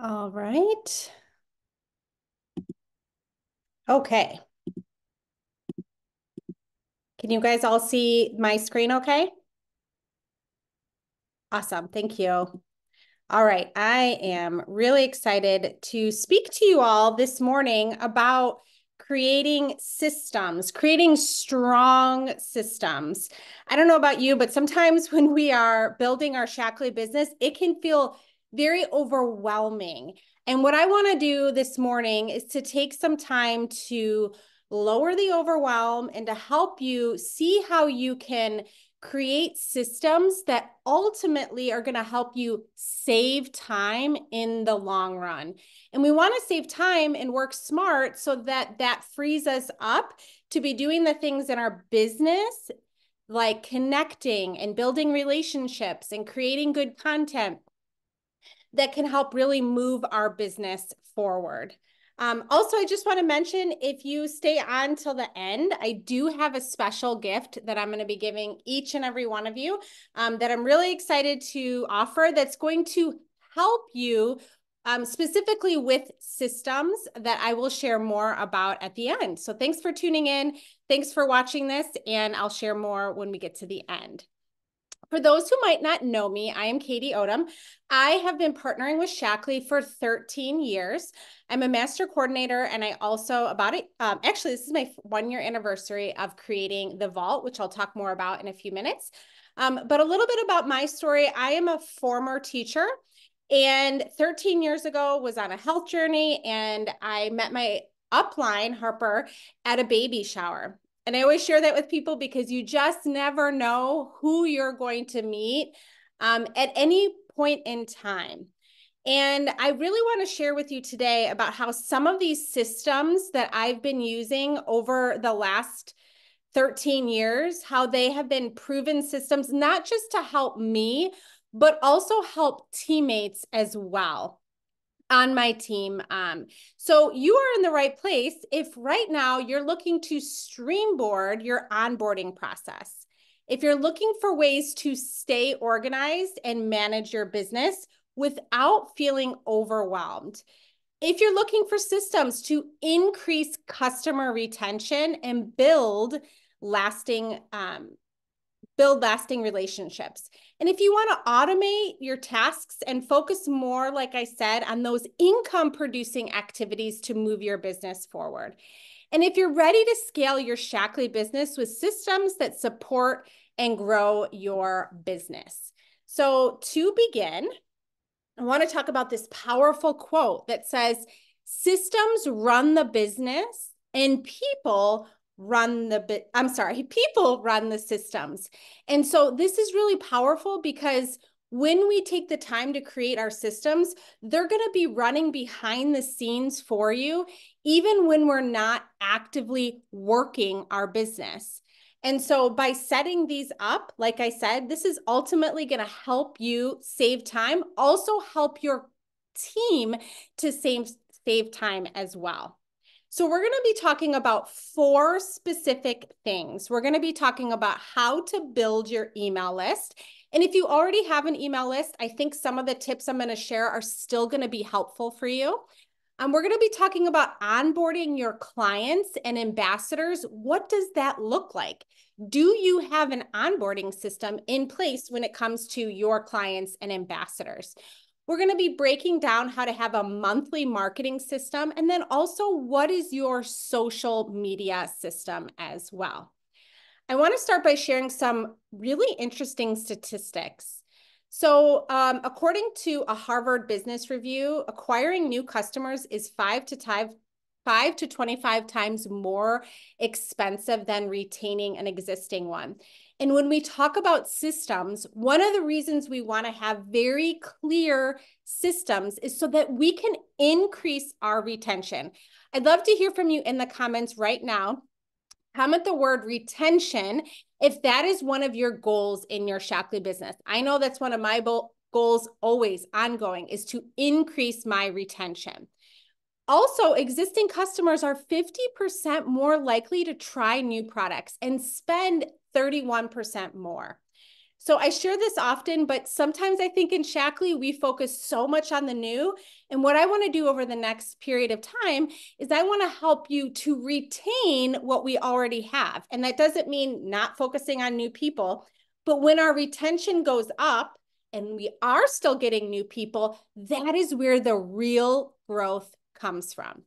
All right. Okay. Can you guys all see my screen okay? Awesome. Thank you. All right. I am really excited to speak to you all this morning about creating systems, creating strong systems. I don't know about you, but sometimes when we are building our Shaklee business, it can feel very overwhelming. And what I want to do this morning is to take some time to lower the overwhelm and to help you see how you can create systems that ultimately are going to help you save time in the long run. And we want to save time and work smart so that that frees us up to be doing the things in our business, like connecting and building relationships and creating good content that can help really move our business forward. Also, I just want to mention, if you stay on till the end, I do have a special gift that I'm going to be giving each and every one of you that I'm really excited to offer, that's going to help you specifically with systems that I will share more about at the end. So thanks for tuning in. Thanks for watching this, and I'll share more when we get to the end. For those who might not know me, I am Katie Odom. I have been partnering with Shaklee for 13 years. I'm a master coordinator, and I also actually, this is my 1-year anniversary of creating the Vault, which I'll talk more about in a few minutes. But a little bit about my story. I am a former teacher, and 13 years ago was on a health journey, and I met my upline, Harper, at a baby shower. And I always share that with people because you just never know who you're going to meet at any point in time. And I really want to share with you today about how some of these systems that I've been using over the last 13 years, how they have been proven systems, not just to help me, but also help teammates as well on my team. So you are in the right place if right now you're looking to streamboard your onboarding process. If you're looking for ways to stay organized and manage your business without feeling overwhelmed. If you're looking for systems to increase customer retention and lasting lasting relationships. And if you want to automate your tasks and focus more, like I said, on those income producing activities to move your business forward. And if you're ready to scale your Shaklee business with systems that support and grow your business. So to begin, I want to talk about this powerful quote that says, systems run the business and people run people run the systems. And so this is really powerful because when we take the time to create our systems, they're going to be running behind the scenes for you, even when we're not actively working our business. And so by setting these up, like I said, this is ultimately going to help you save time, also help your team to save time as well. So we're going to be talking about 4 specific things. We're going to be talking about how to build your email list. And if you already have an email list, I think some of the tips I'm going to share are still going to be helpful for you. We're going to be talking about onboarding your clients and ambassadors. What does that look like? Do you have an onboarding system in place when it comes to your clients and ambassadors? We're going to be breaking down how to have a monthly marketing system, and then also what is your social media system as well. I want to start by sharing some really interesting statistics. So according to a Harvard Business Review, acquiring new customers is 5 to 25 times more expensive than retaining an existing one. And when we talk about systems, one of the reasons we want to have very clear systems is so that we can increase our retention. I'd love to hear from you in the comments right now. Comment the word retention if that is one of your goals in your Shaklee business. I know that's one of my goals always ongoing, is to increase my retention. Also, existing customers are 50% more likely to try new products and spend 31% more. So I share this often, but sometimes I think in Shaklee, we focus so much on the new. And what I want to do over the next period of time is I want to help you to retain what we already have. And that doesn't mean not focusing on new people, but when our retention goes up and we are still getting new people, that is where the real growth comes from.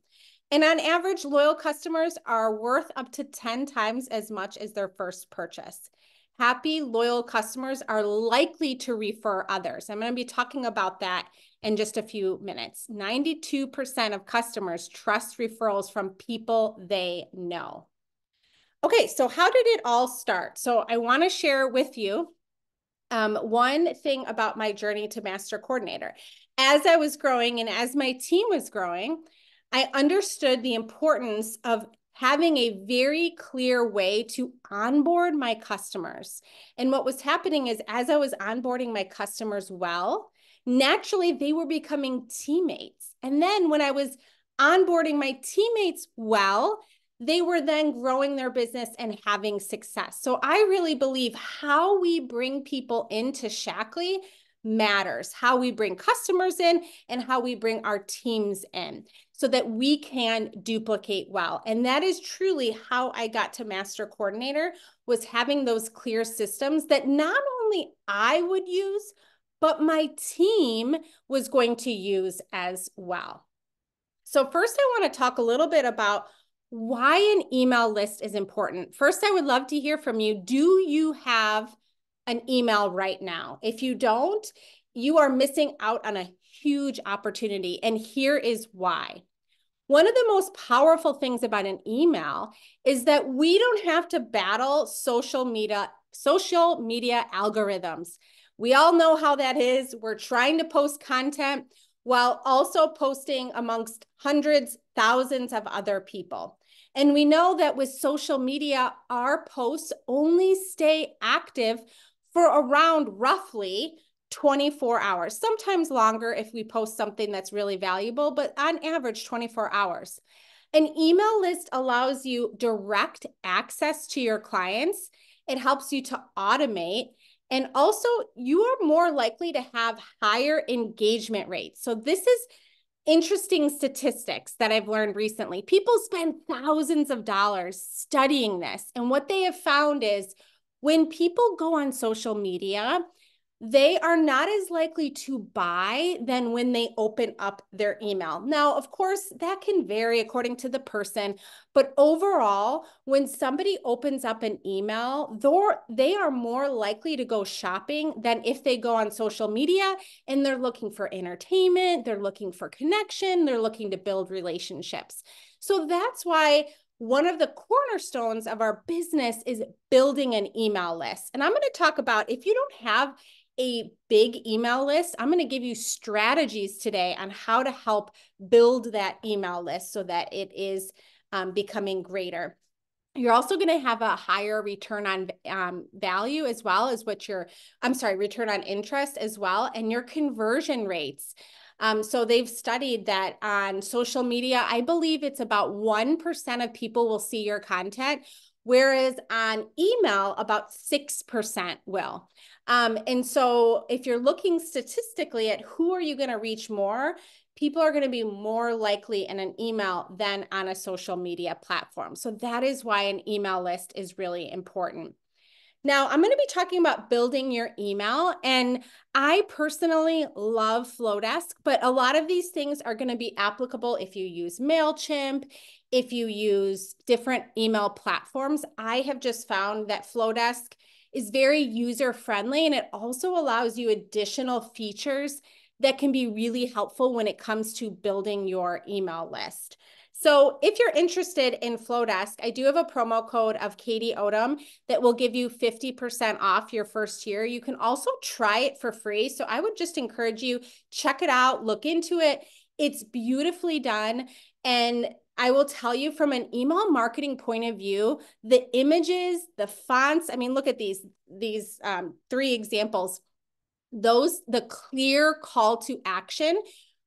And on average, loyal customers are worth up to 10 times as much as their first purchase. Happy, loyal customers are likely to refer others. I'm going to be talking about that in just a few minutes. 92% of customers trust referrals from people they know. Okay, so how did it all start? So I want to share with you one thing about my journey to master coordinator. As I was growing and as my team was growing, I understood the importance of having a very clear way to onboard my customers. And what was happening is as I was onboarding my customers well, naturally they were becoming teammates. And then when I was onboarding my teammates well, they were then growing their business and having success. So I really believe how we bring people into Shaklee matters, how we bring customers in and how we bring our teams in so that we can duplicate well. And that is truly how I got to Master Coordinator, was having those clear systems that not only I would use, but my team was going to use as well. So first I want to talk a little bit about why an email list is important. First, I would love to hear from you. Do you have an email right now? If you don't, you are missing out on a huge opportunity. And here is why. One of the most powerful things about an email is that we don't have to battle social media algorithms. We all know how that is. We're trying to post content while also posting amongst hundreds, thousands of other people. And we know that with social media, our posts only stay active for around roughly 24 hours, sometimes longer if we post something that's really valuable, but on average, 24 hours. An email list allows you direct access to your clients. It helps you to automate. And also, you are more likely to have higher engagement rates. So this is interesting statistics that I've learned recently. People spend thousands of dollars studying this. And what they have found is when people go on social media, they are not as likely to buy than when they open up their email. Now, of course, that can vary according to the person, but overall, when somebody opens up an email, they are more likely to go shopping than if they go on social media and they're looking for entertainment, they're looking for connection, they're looking to build relationships. So that's why one of the cornerstones of our business is building an email list. And I'm going to talk about, if you don't have a big email list, I'm going to give you strategies today on how to help build that email list so that it is becoming greater. You're also going to have a higher return on value as well as return on interest as well, and your conversion rates. So they've studied that on social media, I believe it's about 1% of people will see your content, whereas on email, about 6% will. And so if you're looking statistically at who are you going to reach more, people are going to be more likely in an email than on a social media platform. So that is why an email list is really important. Now, I'm going to be talking about building your email, and I personally love Flowdesk, but a lot of these things are going to be applicable if you use MailChimp, if you use different email platforms. I have just found that Flowdesk is very user-friendly, and it also allows you additional features that can be really helpful when it comes to building your email list. So if you're interested in Flowdesk, I do have a promo code of Katie Odom that will give you 50% off your first year. You can also try it for free. So I would just encourage you, check it out, look into it. It's beautifully done. And I will tell you from an email marketing point of view, the images, the fonts, I mean, look at these three examples. The clear call to action.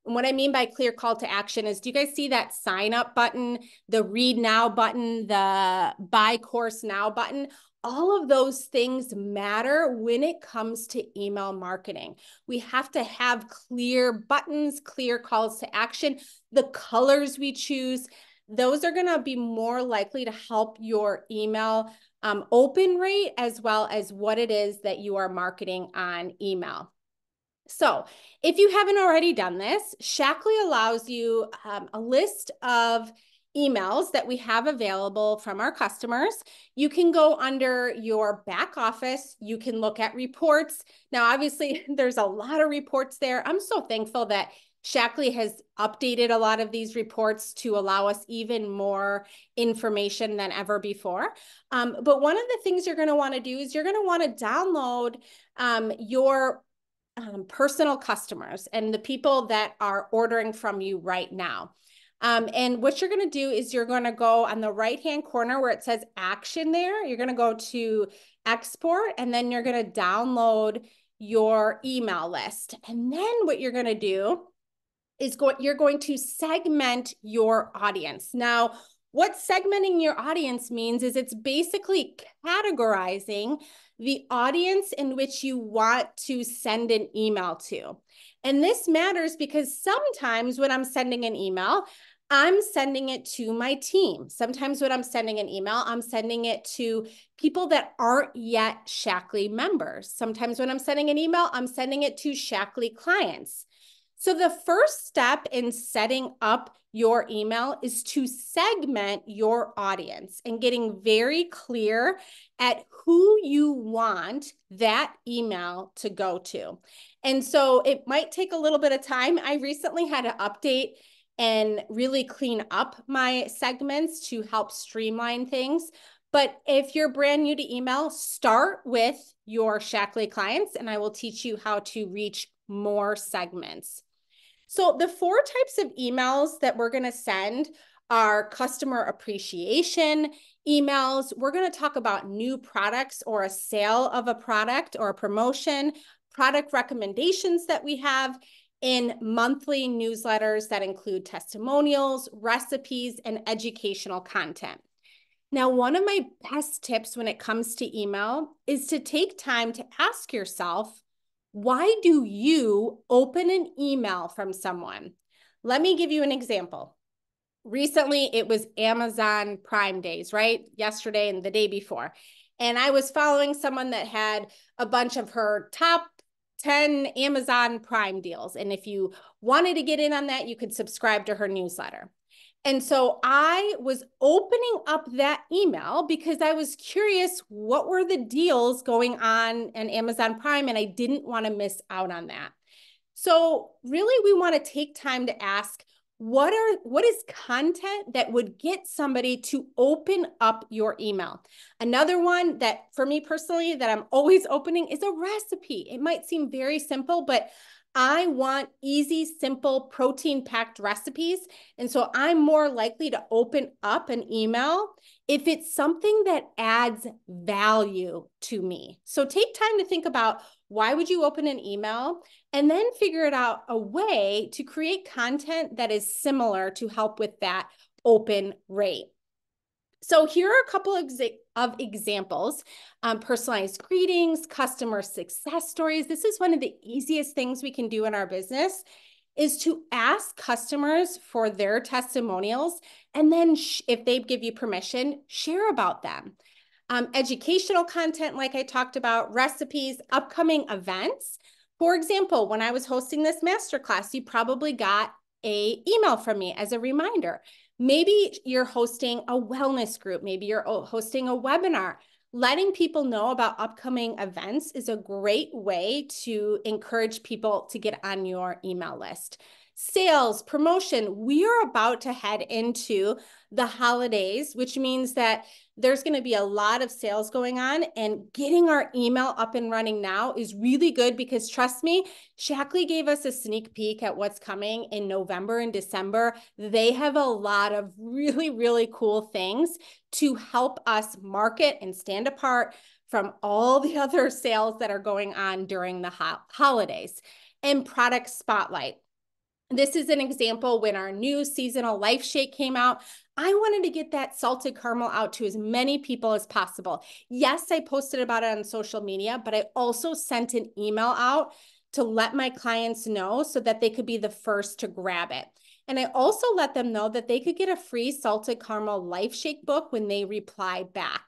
And what I mean by clear call to action is, do you guys see that sign up button, the read now button, the buy course now button? All of those things matter when it comes to email marketing. We have to have clear buttons, clear calls to action, the colors we choose. Those are going to be more likely to help your email open rate, as well as what it is that you are marketing on email. So if you haven't already done this, Shaklee allows you a list of emails that we have available from our customers. You can go under your back office. You can look at reports. Now, obviously, there's a lot of reports there. I'm so thankful that Shaklee has updated a lot of these reports to allow us even more information than ever before. But one of the things you're going to want to do is you're going to want to download your personal customers and the people that are ordering from you right now. And what you're going to do is you're going to go on the right-hand corner where it says action there. You're going to go to export, and then you're going to download your email list. And then what you're going to do is you're going to segment your audience. Now, what segmenting your audience means is it's basically categorizing the audience in which you want to send an email to. And this matters because sometimes when I'm sending an email, I'm sending it to my team. Sometimes when I'm sending an email, I'm sending it to people that aren't yet Shaklee members. Sometimes when I'm sending an email, I'm sending it to Shaklee clients. So the first step in setting up your email is to segment your audience and getting very clear at who you want that email to go to. And so it might take a little bit of time. I recently had to update and really clean up my segments to help streamline things. But if you're brand new to email, start with your Shaklee clients, and I will teach you how to reach more segments. So the 4 types of emails that we're going to send are customer appreciation emails. We're going to talk about new products or a sale of a product or a promotion, product recommendations that we have in monthly newsletters that include testimonials, recipes, and educational content. Now, one of my best tips when it comes to email is to take time to ask yourself, why do you open an email from someone? Let me give you an example. Recently, it was Amazon Prime Days, right? Yesterday and the day before. And I was following someone that had a bunch of her top 10 Amazon Prime deals. And if you wanted to get in on that, you could subscribe to her newsletter. And so I was opening up that email because I was curious what were the deals going on Amazon Prime, and I didn't want to miss out on that. So really, we want to take time to ask, what is content that would get somebody to open up your email? Another one that for me personally that I'm always opening is a recipe. It might seem very simple, but I want easy, simple, protein-packed recipes. And so I'm more likely to open up an email if it's something that adds value to me. So take time to think about, why would you open an email? And then figure it out a way to create content that is similar to help with that open rate. So here are a couple of examples. Personalized greetings, customer success stories. This is one of the easiest things we can do in our business, is to ask customers for their testimonials, and then if they give you permission, share about them. Educational content, like I talked about, recipes, upcoming events. For example, when I was hosting this masterclass, you probably got an email from me as a reminder. Maybe you're hosting a wellness group. Maybe you're hosting a webinar. Letting people know about upcoming events is a great way to encourage people to get on your email list. Sales, promotion. We are about to head into the holidays, which means that there's going to be a lot of sales going on, and getting our email up and running now is really good because, trust me, Shaklee gave us a sneak peek at what's coming in November and December. They have a lot of really, really cool things to help us market and stand apart from all the other sales that are going on during the holidays. And product spotlight. This is an example when our new seasonal life shake came out. I wanted to get that salted caramel out to as many people as possible. Yes, I posted about it on social media, but I also sent an email out to let my clients know so that they could be the first to grab it. And I also let them know that they could get a free salted caramel life shake book when they reply back.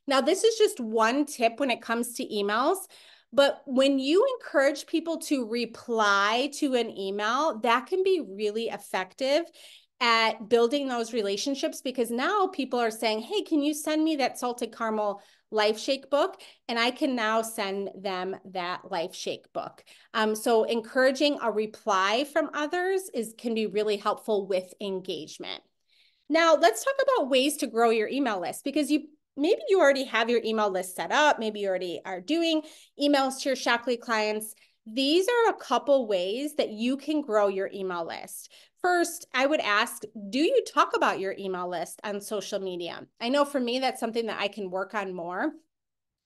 Now, this is just one tip when it comes to emails. But when you encourage people to reply to an email, that can be really effective at building those relationships, because now people are saying, hey, can you send me that salted caramel life shake book? And I can now send them that life shake book. So encouraging a reply from others can be really helpful with engagement. Now, let's talk about ways to grow your email list, because maybe you already have your email list set up. Maybe you already are doing emails to your Shaklee clients. These are a couple ways that you can grow your email list. First, I would ask, do you talk about your email list on social media? I know for me, that's something that I can work on more.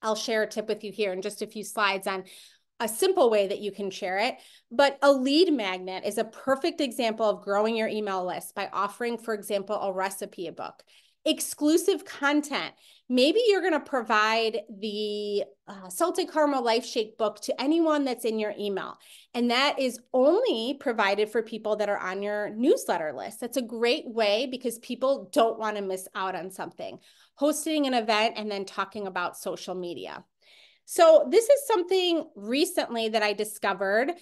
I'll share a tip with you here in just a few slides on a simple way that you can share it. But a lead magnet is a perfect example of growing your email list by offering, for example, a recipe book. Exclusive content. Maybe you're going to provide the salted caramel life shake book to anyone that's in your email. And that is only provided for people that are on your newsletter list. That's a great way because people don't want to miss out on something. Hosting an event and then talking about social media. So this is something recently that I discovered.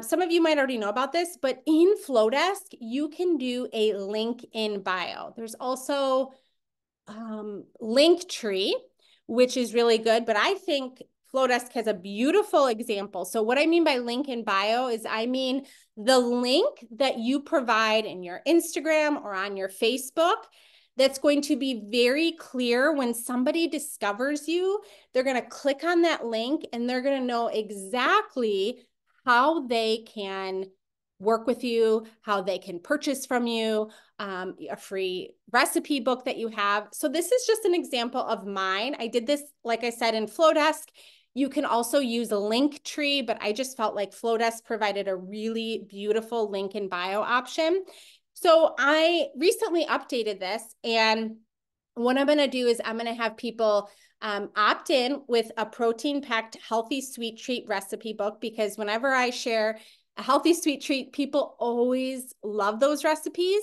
Some of you might already know about this, but in Flowdesk, you can do a link in bio. There's also Linktree, which is really good, but I think Flowdesk has a beautiful example. So what I mean by link in bio is I mean the link that you provide in your Instagram or on your Facebook that's going to be very clear when somebody discovers you. They're going to click on that link and they're going to know exactly how they can work with you, how they can purchase from you, a free recipe book that you have. So this is just an example of mine. I did this, like I said, in Flowdesk. You can also use a Linktree, but I just felt like Flowdesk provided a really beautiful link in bio option. So I recently updated this, and what I'm going to do is I'm going to have people opt in with a protein-packed healthy sweet treat recipe book, because whenever I share a healthy sweet treat, people always love those recipes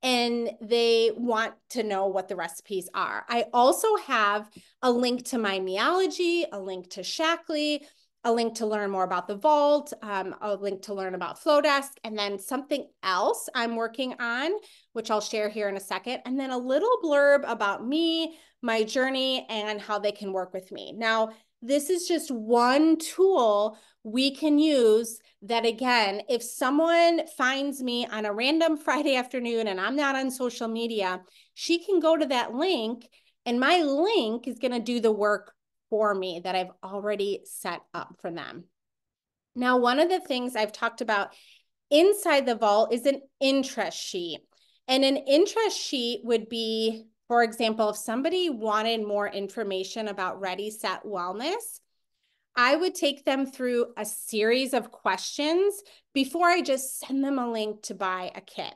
and they want to know what the recipes are. I also have a link to my Meology, a link to Shaklee, a link to learn more about the Vault, a link to learn about Flowdesk, and then something else I'm working on, which I'll share here in a second, and then a little blurb about me, my journey, and how they can work with me. Now, this is just one tool we can use that, again, if someone finds me on a random Friday afternoon and I'm not on social media, she can go to that link and my link is going to do the work for me that I've already set up for them. Now, one of the things I've talked about inside the Vault is an interest sheet. And an interest sheet would be, for example, if somebody wanted more information about Ready, Set, Wellness, I would take them through a series of questions before I just send them a link to buy a kit.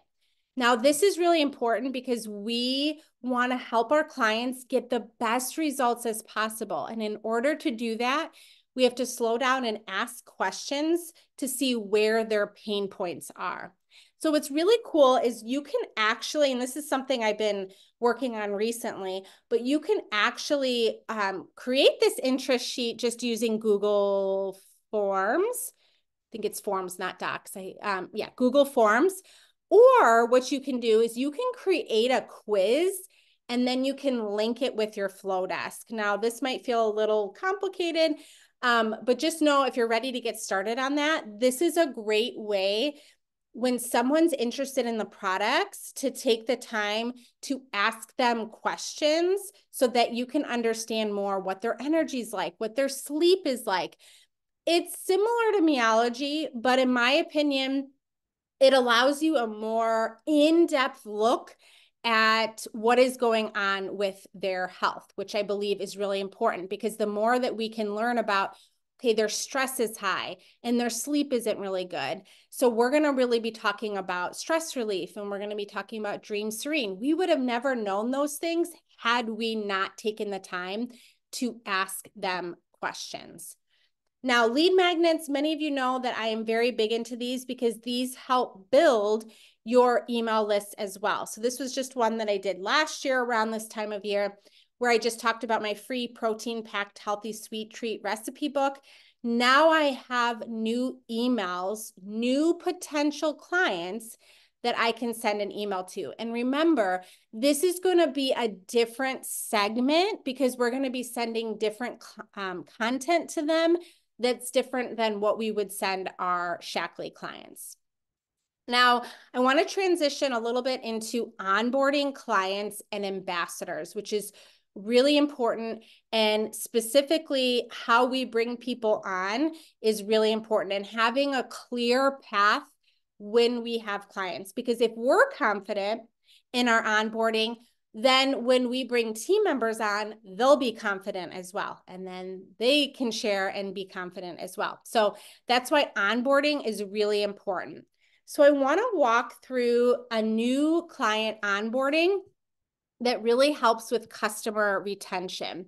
Now, this is really important because we want to help our clients get the best results as possible. And in order to do that, we have to slow down and ask questions to see where their pain points are. So what's really cool is you can actually, and this is something I've been working on recently, but you can actually create this interest sheet just using Google Forms. I think it's Forms, not Docs. Yeah, Google Forms. Or what you can do is you can create a quiz and then you can link it with your Flowdesk. Now, this might feel a little complicated, but just know if you're ready to get started on that, this is a great way when someone's interested in the products to take the time to ask them questions so that you can understand more what their energy is like, what their sleep is like. It's similar to Meology, but in my opinion, it allows you a more in-depth look at what is going on with their health, which I believe is really important, because the more that we can learn about okay, their stress is high and their sleep isn't really good. So we're going to really be talking about stress relief, and we're going to be talking about Dream Serene. We would have never known those things had we not taken the time to ask them questions. Now, lead magnets, many of you know that I am very big into these because these help build your email list as well. So this was just one that I did last year around this time of year, where I just talked about my free protein-packed healthy sweet treat recipe book. Now I have new emails, new potential clients that I can send an email to. And remember, this is going to be a different segment because we're going to be sending different content to them that's different than what we would send our Shaklee clients. Now, I want to transition a little bit into onboarding clients and ambassadors, which is really important. And specifically, how we bring people on is really important, and having a clear path when we have clients. Because if we're confident in our onboarding, then when we bring team members on, they'll be confident as well. And then they can share and be confident as well. So that's why onboarding is really important. So I want to walk through a new client onboarding that really helps with customer retention.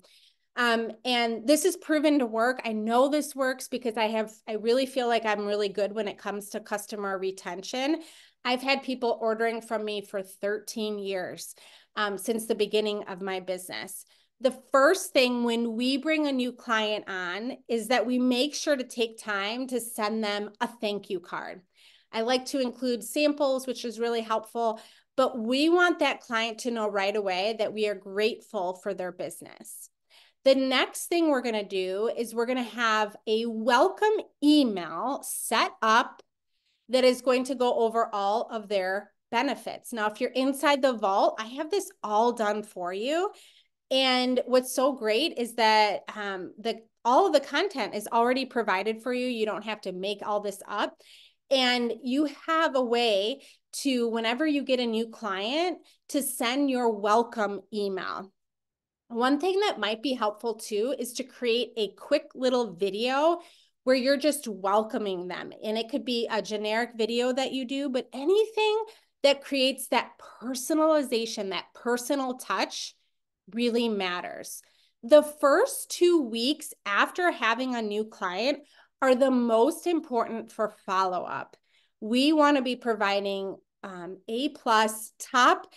And this is proven to work. I know this works because I really feel like I'm really good when it comes to customer retention. I've had people ordering from me for 13 years since the beginning of my business. The first thing when we bring a new client on is that we make sure to take time to send them a thank you card. I like to include samples, which is really helpful, but we want that client to know right away that we are grateful for their business. The next thing we're going to do is we're going to have a welcome email set up that is going to go over all of their benefits. Now, if you're inside the vault, I have this all done for you. And what's so great is that all of the content is already provided for you. You don't have to make all this up. And you have a way to, whenever you get a new client, to send your welcome email. One thing that might be helpful too is to create a quick little video where you're just welcoming them. And it could be a generic video that you do, but anything that creates that personalization, that personal touch really matters. The first 2 weeks after having a new client are the most important for follow-up. We want to be providing A+ top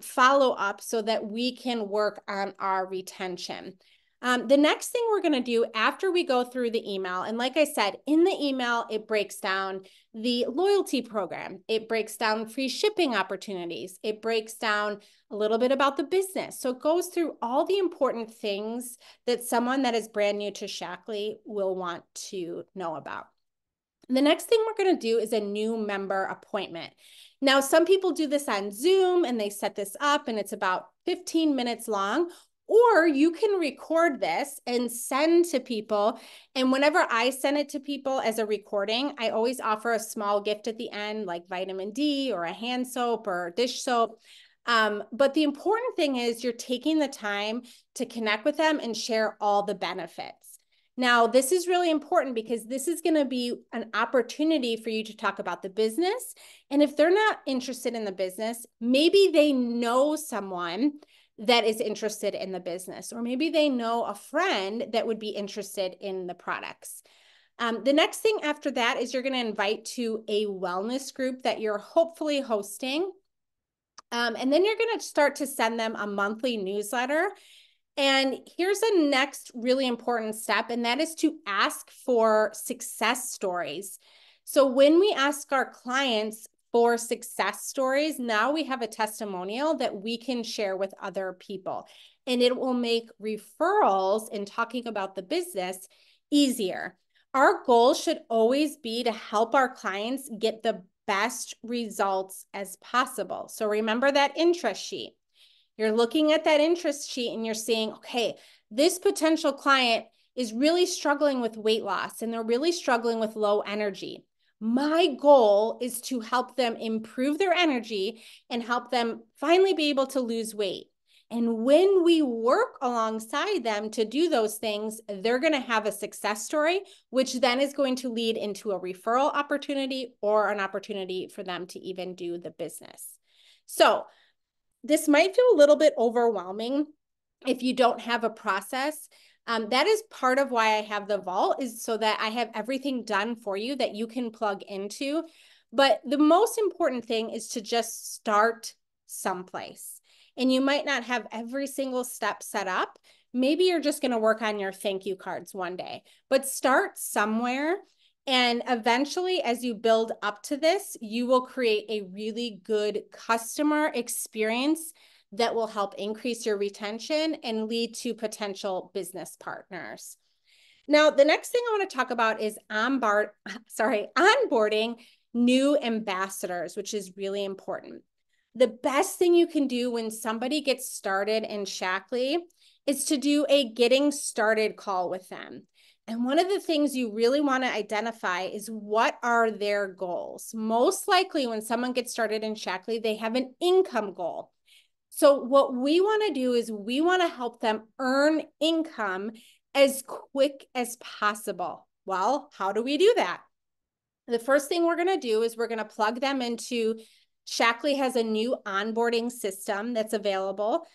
follow-up so that we can work on our retention. The next thing we're going to do after we go through the email, and like I said, in the email, it breaks down the loyalty program. It breaks down free shipping opportunities. It breaks down a little bit about the business. So it goes through all the important things that someone that is brand new to Shaklee will want to know about. The next thing we're going to do is a new member appointment. Now, some people do this on Zoom and they set this up and it's about 15 minutes long. Or you can record this and send to people. And whenever I send it to people as a recording, I always offer a small gift at the end, like vitamin D or a hand soap or dish soap. But the important thing is you're taking the time to connect with them and share all the benefits. Now, this is really important because this is going to be an opportunity for you to talk about the business. And if they're not interested in the business, maybe they know someone that is interested in the business, or maybe they know a friend that would be interested in the products. The next thing after that is you're going to invite to a wellness group that you're hopefully hosting. And then you're going to start to send them a monthly newsletter. And here's a next really important step, and that is to ask for success stories. So when we ask our clients for success stories, now we have a testimonial that we can share with other people. And it will make referrals and talking about the business easier. Our goal should always be to help our clients get the best results as possible. So remember that interest sheet. You're looking at that interest sheet and you're saying, okay, this potential client is really struggling with weight loss and they're really struggling with low energy. My goal is to help them improve their energy and help them finally be able to lose weight. And when we work alongside them to do those things, they're going to have a success story, which then is going to lead into a referral opportunity or an opportunity for them to even do the business. So this might feel a little bit overwhelming if you don't have a process. That is part of why I have the vault, is so that I have everything done for you that you can plug into. But the most important thing is to just start someplace. And you might not have every single step set up. Maybe you're just going to work on your thank you cards one day, but start somewhere. And eventually, as you build up to this, you will create a really good customer experience that will help increase your retention and lead to potential business partners. Now, the next thing I want to talk about is onboarding new ambassadors, which is really important. The best thing you can do when somebody gets started in Shaklee is to do a getting started call with them. And one of the things you really want to identify is, what are their goals? Most likely when someone gets started in Shaklee, they have an income goal. So what we want to do is we want to help them earn income as quick as possible. Well, how do we do that? The first thing we're going to do is we're going to plug them into Shaklee has a new onboarding system that's available.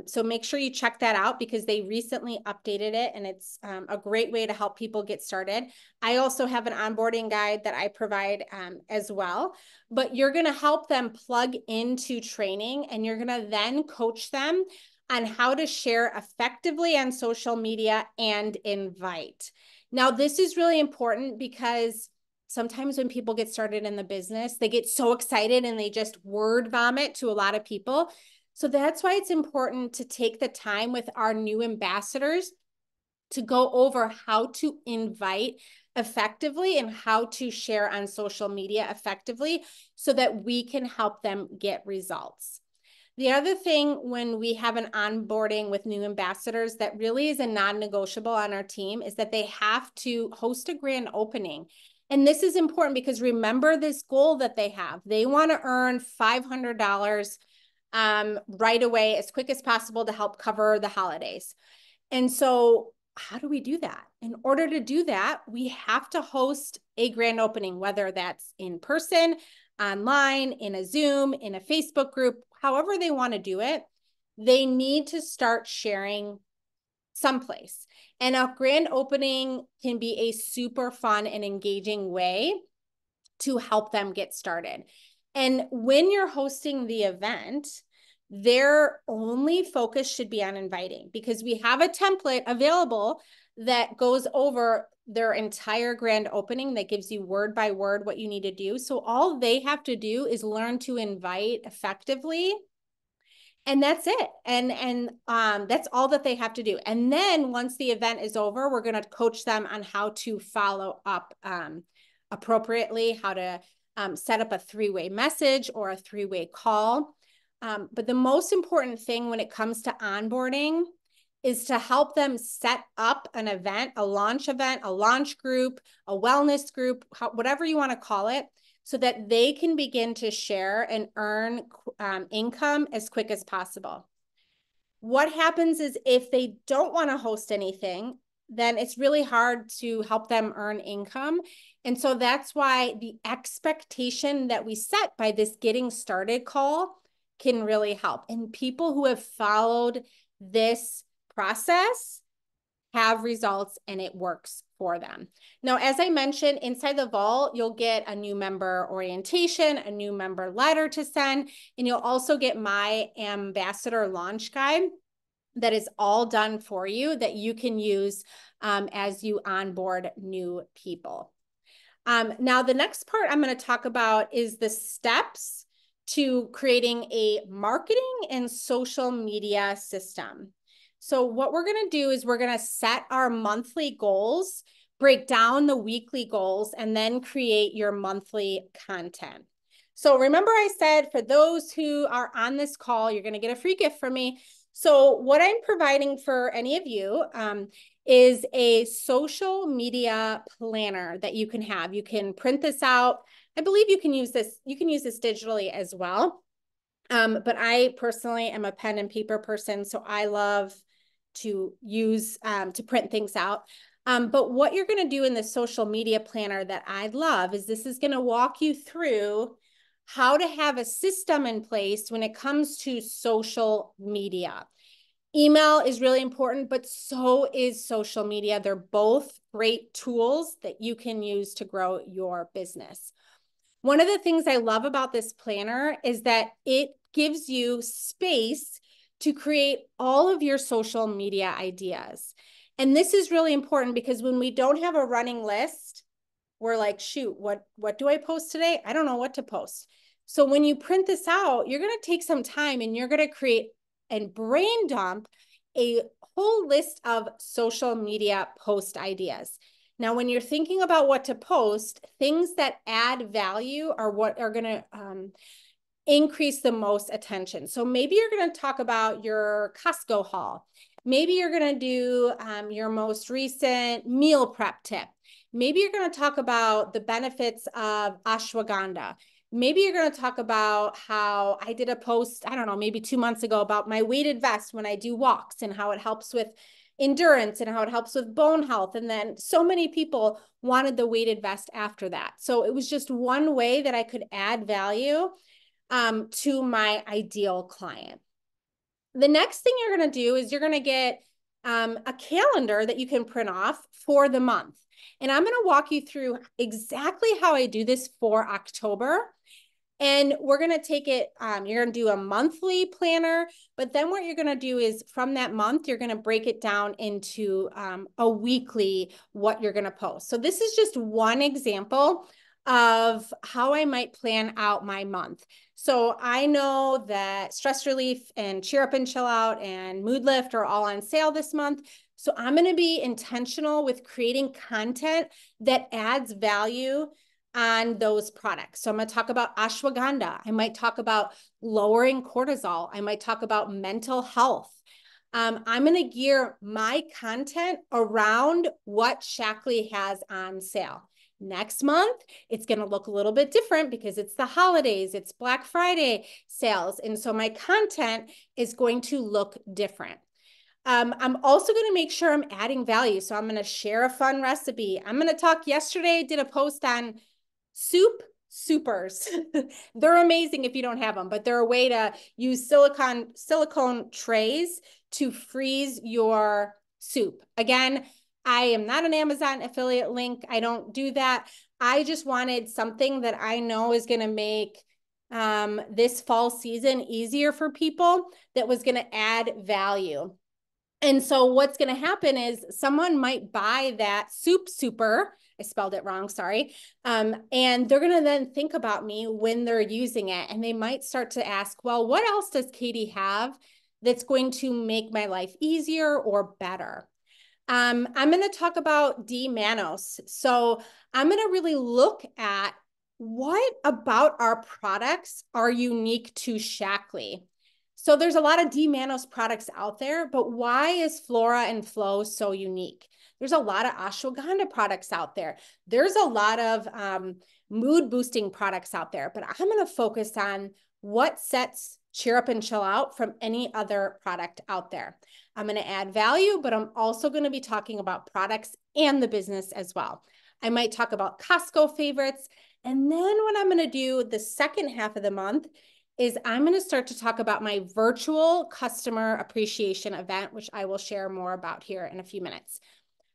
So make sure you check that out because they recently updated it, and it's a great way to help people get started. I also have an onboarding guide that I provide as well, but you're going to help them plug into training, and you're going to then coach them on how to share effectively on social media and invite. Now, this is really important because sometimes when people get started in the business, they get so excited and they just word vomit to a lot of people. So that's why it's important to take the time with our new ambassadors to go over how to invite effectively and how to share on social media effectively so that we can help them get results. The other thing when we have an onboarding with new ambassadors that really is a non-negotiable on our team is that they have to host a grand opening. And this is important because remember this goal that they have. They want to earn $500 right away as quick as possible to help cover the holidays. And so how do we do that? In order to do that, we have to host a grand opening, whether that's in person, online, in a Zoom, in a Facebook group, however they want to do it. They need to start sharing someplace. And a grand opening can be a super fun and engaging way to help them get started. And when you're hosting the event, their only focus should be on inviting, because we have a template available that goes over their entire grand opening that gives you word by word what you need to do. So all they have to do is learn to invite effectively. And that's it. And that's all that they have to do. And then once the event is over, we're going to coach them on how to follow up appropriately, how to set up a three-way message or a three-way call. But the most important thing when it comes to onboarding is to help them set up an event, a launch group, a wellness group, whatever you want to call it, so that they can begin to share and earn income as quick as possible. What happens is if they don't want to host anything, then it's really hard to help them earn income. And so that's why the expectation that we set by this getting started call can really help. And people who have followed this process have results and it works for them. Now, as I mentioned, inside the vault, you'll get a new member orientation, a new member letter to send, and you'll also get my ambassador launch guide that is all done for you that you can use as you onboard new people. Now, the next part I'm going to talk about is the steps to creating a marketing and social media system. So what we're going to do is we're going to set our monthly goals, break down the weekly goals, and then create your monthly content. So remember I said for those who are on this call, you're going to get a free gift from me. So what I'm providing for any of you is a social media planner that you can have. You can print this out. I believe you can use this. You can use this digitally as well. But I personally am a pen and paper person, so I love to use to print things out. But what you're going to do in the social media planner that I love is this is going to walk you through how to have a system in place when it comes to social media. Email is really important, but so is social media. They're both great tools that you can use to grow your business. One of the things I love about this planner is that it gives you space to create all of your social media ideas. And this is really important because when we don't have a running list, we're like, shoot, what do I post today? I don't know what to post. So when you print this out, you're going to take some time and you're going to create and brain dump a whole list of social media post ideas. Now, when you're thinking about what to post, things that add value are what are going to increase the most attention. So maybe you're going to talk about your Costco haul. Maybe you're going to do your most recent meal prep tip. Maybe you're going to talk about the benefits of ashwagandha. Maybe you're going to talk about how I did a post, I don't know, maybe 2 months ago about my weighted vest when I do walks and how it helps with endurance and how it helps with bone health. And then so many people wanted the weighted vest after that. So it was just one way that I could add value to my ideal client. The next thing you're going to do is you're going to get a calendar that you can print off for the month. And I'm going to walk you through exactly how I do this for October. And we're going to take it, you're going to do a monthly planner, but then what you're going to do is from that month, you're going to break it down into a weekly, what you're going to post. So this is just one example of how I might plan out my month. So I know that Stress Relief and Cheer Up and Chill Out and Mood Lift are all on sale this month. So I'm going to be intentional with creating content that adds value on those products. So I'm going to talk about ashwagandha. I might talk about lowering cortisol. I might talk about mental health. I'm going to gear my content around what Shaklee has on sale. Next month, it's going to look a little bit different because it's the holidays, it's Black Friday sales. And so my content is going to look different. I'm also going to make sure I'm adding value. So I'm going to share a fun recipe. I'm going to talk yesterday, I did a post on soup supers. They're amazing if you don't have them, but they're a way to use silicone trays to freeze your soup. Again, I am not an Amazon affiliate link. I don't do that. I just wanted something that I know is going to make this fall season easier for people that was going to add value. And so what's going to happen is someone might buy that soup super. I spelled it wrong, sorry. And they're going to then think about me when they're using it. And they might start to ask, well, what else does Katie have that's going to make my life easier or better? I'm going to talk about D-Manos. So I'm going to really look at what about our products are unique to Shaklee. So there's a lot of D-Manos products out there, but why is Flora and Flow so unique? There's a lot of ashwagandha products out there. There's a lot of mood boosting products out there, but I'm going to focus on what sets Cheer Up and Chill Out from any other product out there. I'm going to add value, but I'm also going to be talking about products and the business as well. I might talk about Costco favorites. And then what I'm going to do the second half of the month is I'm going to start to talk about my virtual customer appreciation event, which I will share more about here in a few minutes.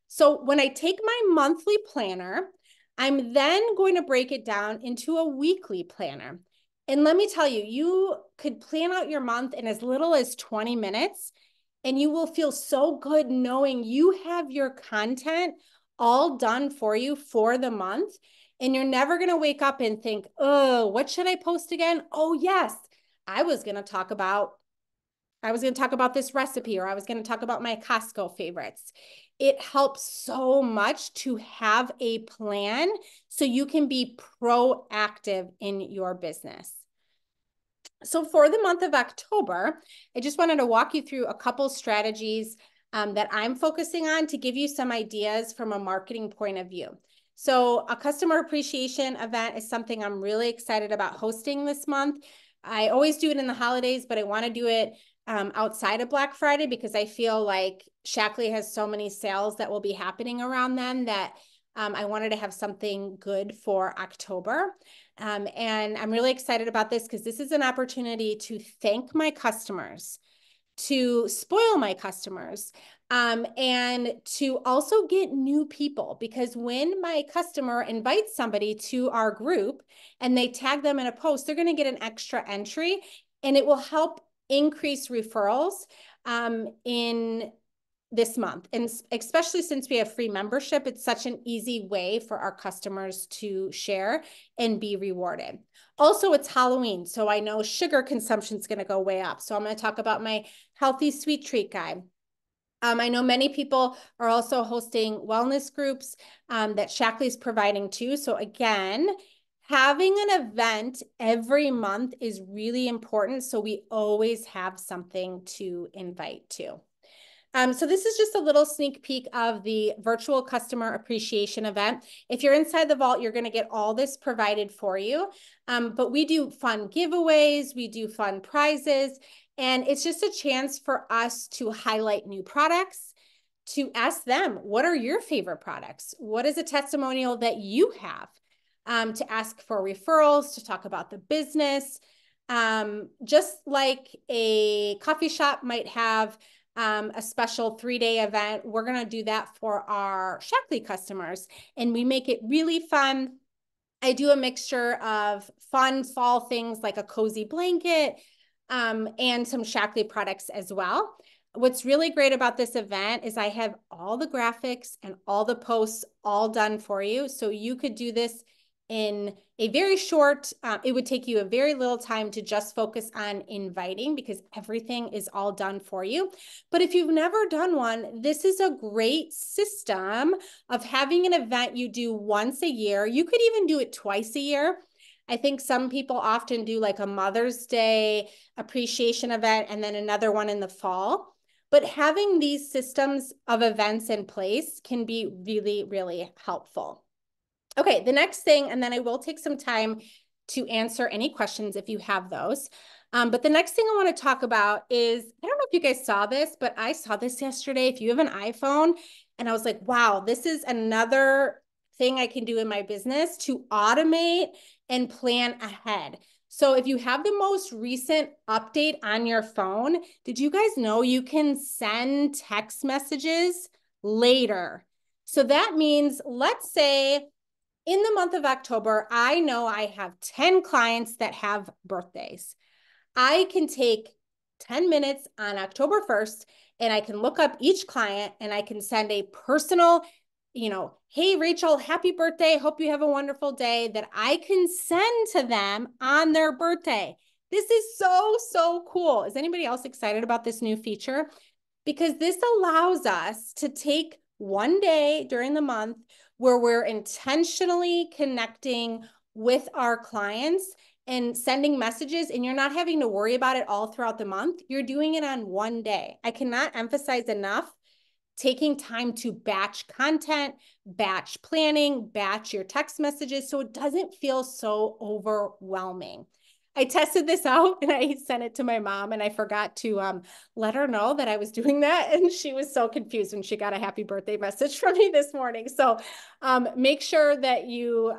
So when I take my monthly planner, I'm then going to break it down into a weekly planner. And let me tell you, you could plan out your month in as little as 20 minutes, and you will feel so good knowing you have your content all done for you for the month. And you're never going to wake up and think, oh, what should I post again? Oh, yes, I was going to talk about this recipe, or I was going to talk about my Costco favorites. It helps so much to have a plan so you can be proactive in your business. So for the month of October, I just wanted to walk you through a couple strategies that I'm focusing on to give you some ideas from a marketing point of view. So a customer appreciation event is something I'm really excited about hosting this month. I always do it in the holidays, but I want to do it outside of Black Friday because I feel like Shaklee has so many sales that will be happening around then that I wanted to have something good for October. And I'm really excited about this because this is an opportunity to thank my customers, to spoil my customers, and to also get new people. Because when my customer invites somebody to our group and they tag them in a post, they're going to get an extra entry, and it will help increase referrals in this month. And especially since we have free membership, it's such an easy way for our customers to share and be rewarded. Also, it's Halloween, so I know sugar consumption is going to go way up. So I'm going to talk about my healthy sweet treat guide. I know many people are also hosting wellness groups that Shaklee is providing too. So again, having an event every month is really important. So we always have something to invite to. So this is just a little sneak peek of the virtual customer appreciation event. If you're inside the vault, you're going to get all this provided for you. But we do fun giveaways, we do fun prizes, and it's just a chance for us to highlight new products, to ask them, what are your favorite products? What is a testimonial that you have? To ask for referrals, to talk about the business. Just like a coffee shop might have a special 3-day event, we're going to do that for our Shaklee customers, and we make it really fun. I do a mixture of fun fall things like a cozy blanket and some Shaklee products as well. What's really great about this event is I have all the graphics and all the posts all done for you. So you could do this in a very short, it would take you a very little time to just focus on inviting because everything is all done for you. But if you've never done one, this is a great system of having an event you do once a year. You could even do it twice a year. I think some people often do like a Mother's Day appreciation event and then another one in the fall. But having these systems of events in place can be really, really helpful. Okay, the next thing, and then I will take some time to answer any questions if you have those. But the next thing I want to talk about is, I don't know if you guys saw this, but I saw this yesterday. If you have an iPhone, and I was like, wow, this is another thing I can do in my business to automate and plan ahead. So if you have the most recent update on your phone, did you guys know you can send text messages later? So that means, let's say, in the month of October, I know I have 10 clients that have birthdays. I can take 10 minutes on October 1st and I can look up each client and I can send a personal, hey, Rachel, happy birthday. Hope you have a wonderful day, that I can send to them on their birthday. This is so, so cool. Is anybody else excited about this new feature? Because this allows us to take one day during the month where we're intentionally connecting with our clients and sending messages, and you're not having to worry about it all throughout the month. You're doing it on one day. I cannot emphasize enough taking time to batch content, batch planning, batch your text messages so it doesn't feel so overwhelming. I tested this out and I sent it to my mom, and I forgot to let her know that I was doing that. And she was so confused when she got a happy birthday message from me this morning. So make sure that you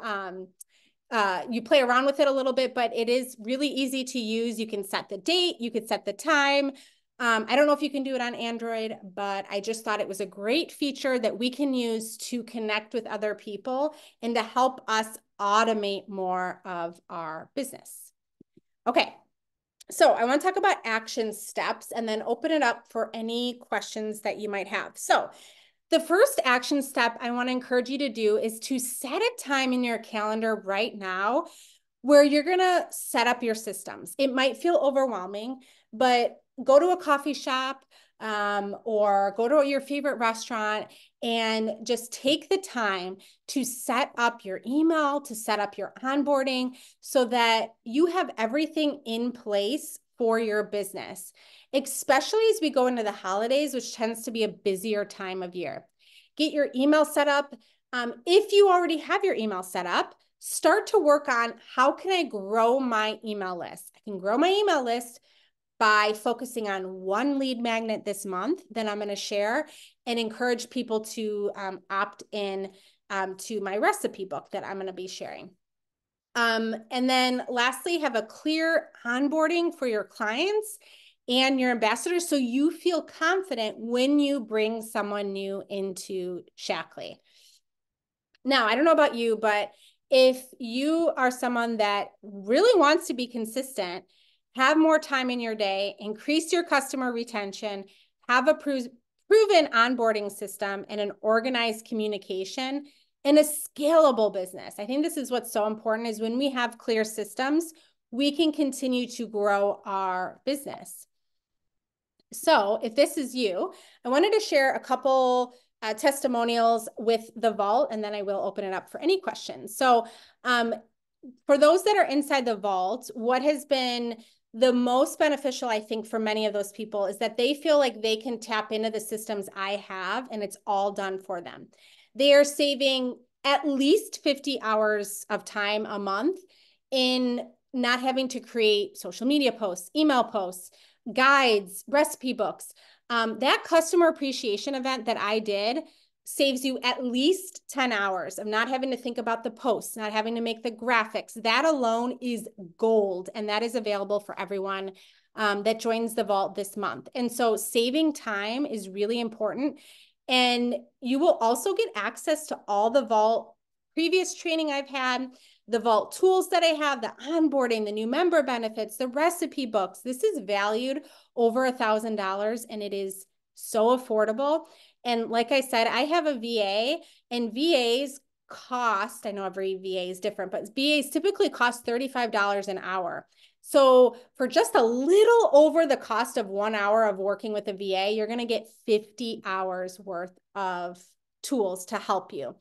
play around with it a little bit, but it is really easy to use. You can set the date, you could set the time. I don't know if you can do it on Android, but I just thought it was a great feature that we can use to connect with other people and to help us automate more of our business. Okay, so I want to talk about action steps and then open it up for any questions that you might have. So the first action step I want to encourage you to do is to set a time in your calendar right now where you're going to set up your systems. It might feel overwhelming, but go to a coffee shop or go to your favorite restaurant and just take the time to set up your email, to set up your onboarding so that you have everything in place for your business, especially as we go into the holidays, which tends to be a busier time of year. Get your email set up. If you already have your email set up, start to work on how can I grow my email list? I can grow my email list by focusing on one lead magnet this month, then I'm going to share and encourage people to opt in to my recipe book that I'm going to be sharing. And then lastly, have a clear onboarding for your clients and your ambassadors so you feel confident when you bring someone new into Shaklee. Now, I don't know about you, but if you are someone that really wants to be consistent, have more time in your day, increase your customer retention, have a proven onboarding system and an organized communication and a scalable business. I think this is what's so important is when we have clear systems, we can continue to grow our business. So if this is you, I wanted to share a couple testimonials with the vault, and then I will open it up for any questions. So for those that are inside the vault, what has been the most beneficial, I think, for many of those people is that they feel like they can tap into the systems I have and it's all done for them. They are saving at least 50 hours of time a month in not having to create social media posts, email posts, guides, recipe books. That customer appreciation event that I did saves you at least 10 hours of not having to think about the posts, not having to make the graphics. That alone is gold, and that is available for everyone that joins the vault this month. And so saving time is really important. And you will also get access to all the vault previous training I've had, the vault tools that I have, the onboarding, the new member benefits, the recipe books. This is valued over $1,000 and it is so affordable. And like I said, I have a VA and VAs cost, I know every VA is different, but VAs typically cost $35 an hour. So for just a little over the cost of 1 hour of working with a VA, you're going to get 50 hours worth of tools to help you.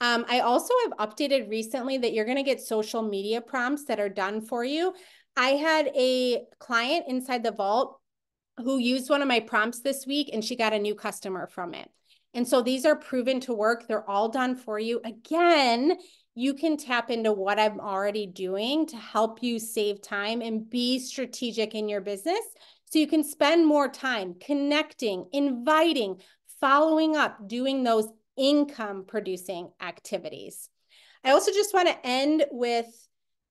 I also have updated recently that you're going to get social media prompts that are done for you. I had a client inside the vault who used one of my prompts this week and she got a new customer from it. And so these are proven to work. They're all done for you. Again, you can tap into what I'm already doing to help you save time and be strategic in your business so you can spend more time connecting, inviting, following up, doing those income producing activities. I also just want to end with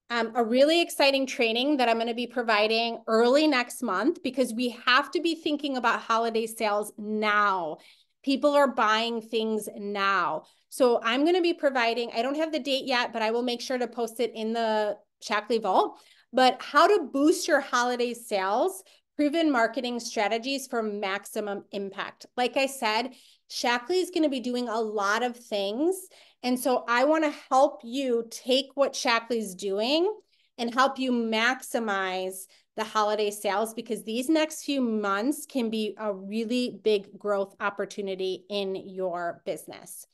a really exciting training that I'm going to be providing early next month because we have to be thinking about holiday sales now. People are buying things now. So I'm going to be providing, I don't have the date yet, but I will make sure to post it in the Shaklee Vault, but how to boost your holiday sales, proven marketing strategies for maximum impact. Like I said, Shaklee is going to be doing a lot of things. And so I want to help you take what Shaklee is doing and help you maximize the holiday sales because these next few months can be a really big growth opportunity in your business.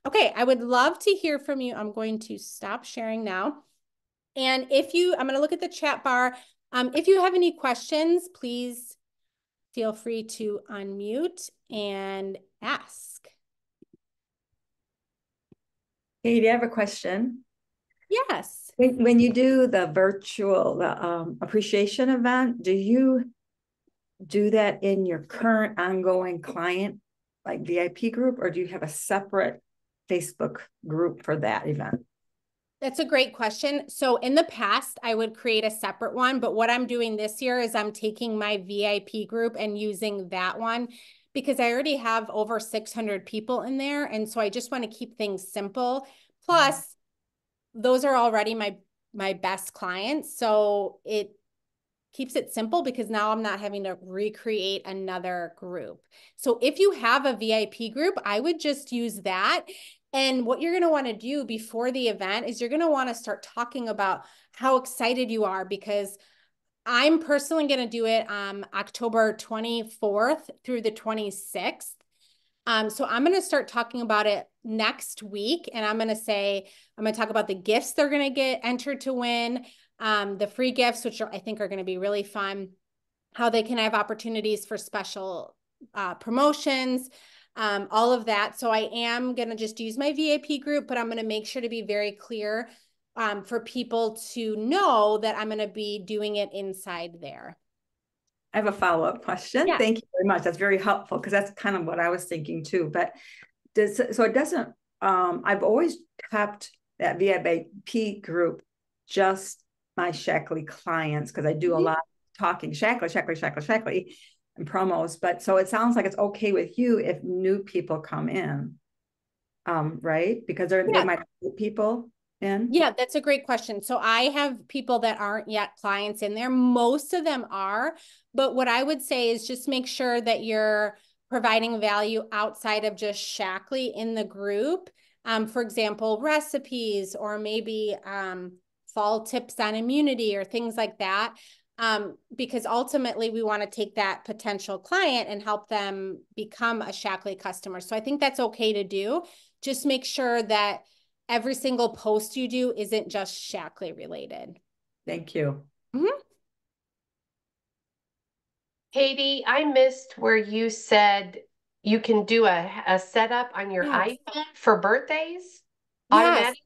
Okay, I would love to hear from you. I'm going to stop sharing now. And I'm going to look at the chat bar. If you have any questions, please feel free to unmute and ask. Katie, I have a question. Yes. When you do the virtual appreciation event, do you do that in your current ongoing client, like VIP group, or do you have a separate Facebook group for that event? That's a great question. So in the past, I would create a separate one, but what I'm doing this year is I'm taking my VIP group and using that one because I already have over 600 people in there. And so I just want to keep things simple. Plus, those are already my best clients. So it keeps it simple because now I'm not having to recreate another group. So if you have a VIP group, I would just use that. And what you're going to want to do before the event is you're going to want to start talking about how excited you are because I'm personally going to do it October 24th through the 26th. So I'm going to start talking about it next week. And I'm going to talk about the gifts they're going to get entered to win, the free gifts, which I think are going to be really fun, how they can have opportunities for special promotions, all of that. So I am going to just use my VIP group, but I'm going to make sure to be very clear for people to know that I'm going to be doing it inside there. I have a follow-up question. Yeah. Thank you very much. That's very helpful because that's kind of what I was thinking too. But so it doesn't, I've always kept that VIP group just my Shaklee clients because I do a lot of talking Shaklee and promos. But so it sounds like it's okay with you if new people come in, right? Because they might have people in. Yeah, that's a great question. So I have people that aren't yet clients in there. Most of them are, but what I would say is just make sure that you're providing value outside of just Shaklee in the group. For example, recipes or maybe fall tips on immunity or things like that. Because ultimately we want to take that potential client and help them become a Shaklee customer. So I think that's okay to do. Just make sure that every single post you do isn't just Shaklee related. Thank you. Katie, I missed where you said you can do a setup on your iPhone for birthdays? Yes.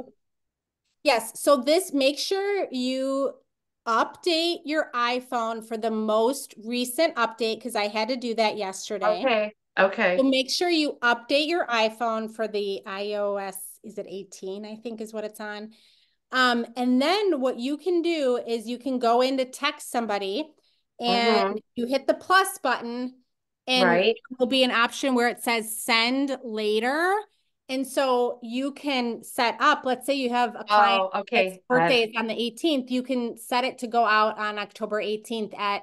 Yes. So make sure you update your iPhone for the most recent update because I had to do that yesterday. Okay. So make sure you update your iPhone for the iOS, is it 18, I think is what it's on. And then what you can do is you can go in to text somebody and you hit the plus button and there'll be an option where it says send later. And so you can set up, let's say you have a client that's birthday is on the 18th, you can set it to go out on October 18th at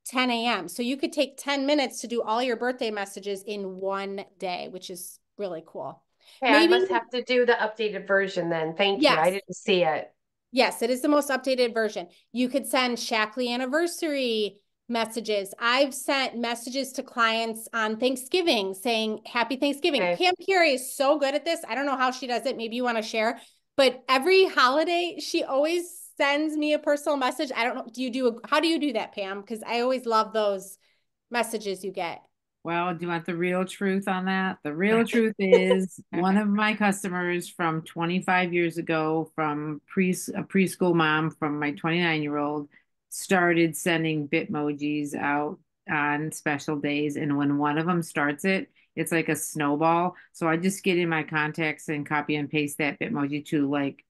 10 a.m. So you could take 10 minutes to do all your birthday messages in one day, which is really cool. Okay, maybe I must have to do the updated version then. Thank you. I didn't see it. Yes, it is the most updated version. You could send Shaklee anniversary messages. I've sent messages to clients on Thanksgiving saying Happy Thanksgiving. Pam Carey is so good at this. I don't know how she does it. Maybe you want to share, but every holiday she always sends me a personal message. I don't know. How do you do that, Pam? Because I always love those messages you get. Well, do you want the real truth on that? The real truth is one of my customers from 25 years ago, from a preschool mom from my 29-year-old, started sending Bitmojis out on special days. And when one of them starts it, it's like a snowball. So I just get in my contacts and copy and paste that Bitmoji to like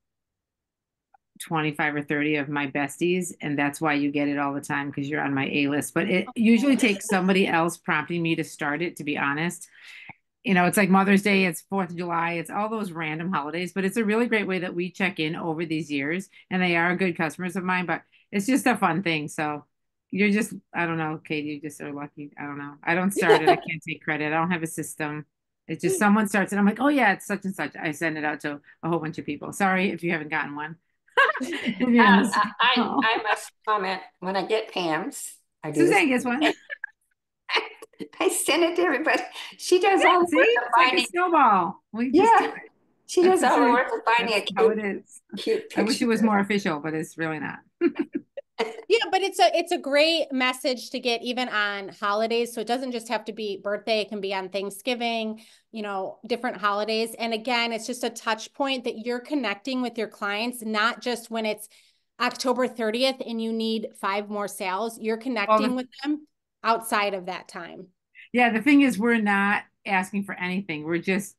25 or 30 of my besties, and that's why you get it all the time because you're on my A list. But it usually takes somebody else prompting me to start it, to be honest. You know, it's like Mother's Day, it's 4th of July, it's all those random holidays, but it's a really great way that we check in over these years, and they are good customers of mine, but it's just a fun thing. So you're just, I don't know, Katie, you just are lucky. I don't know. I don't start it. I can't take credit. I don't have a system. It's just someone starts it. I'm like, oh yeah, it's such and such. I send it out to a whole bunch of people. Sorry if you haven't gotten one. I must comment when I get Pam's. Suzanne gets one. I send it to everybody. She does all the work of finding like a snowball. She does all the work of finding a cute, how it is. Cute picture. I wish it was more official, but it's really not. Yeah, but it's a great message to get even on holidays. So it doesn't just have to be birthday. It can be on Thanksgiving, you know, different holidays. And again, it's just a touch point that you're connecting with your clients, not just when it's October 30th and you need 5 more sales. You're connecting with them outside of that time. Yeah, the thing is, we're not asking for anything. We're just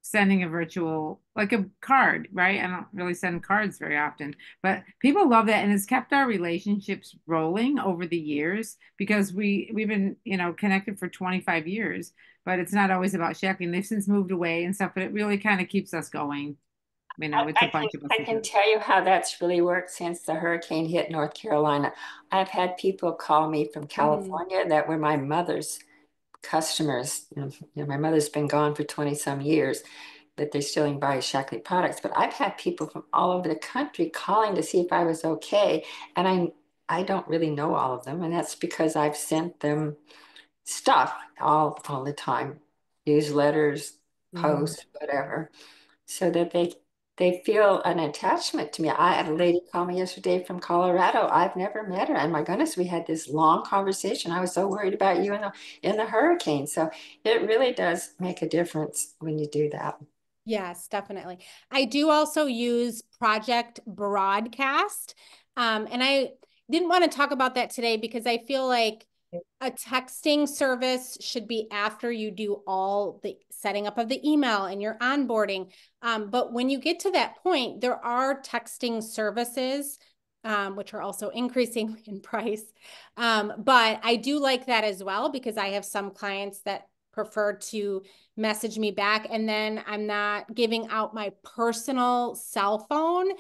sending a virtual, like a card, right? I don't really send cards very often, but people love that. And it's kept our relationships rolling over the years because we've been, you know, connected for 25 years, but it's not always about Shaklee. And they've since moved away and stuff, but it really kind of keeps us going. You know, it's a bunch of us. I can tell you how that's really worked since the hurricane hit North Carolina. I've had people call me from California that were my mother's customers. You know, my mother's been gone for 20 some years, but they still buy Shaklee products. But I've had people from all over the country calling to see if I was okay. And I don't really know all of them. And that's because I've sent them stuff all the time, newsletters, posts, whatever, so that they feel an attachment to me. I had a lady call me yesterday from Colorado. I've never met her. And my goodness, we had this long conversation. I was so worried about you in the hurricane. So it really does make a difference when you do that. Yes, definitely. I do also use Project Broadcast. And I didn't want to talk about that today because I feel like a texting service should be after you do all the setting up of the email and your onboarding. But when you get to that point, there are texting services, which are also increasing in price. But I do like that as well because I have some clients that prefer to message me back, and then I'm not giving out my personal cell phone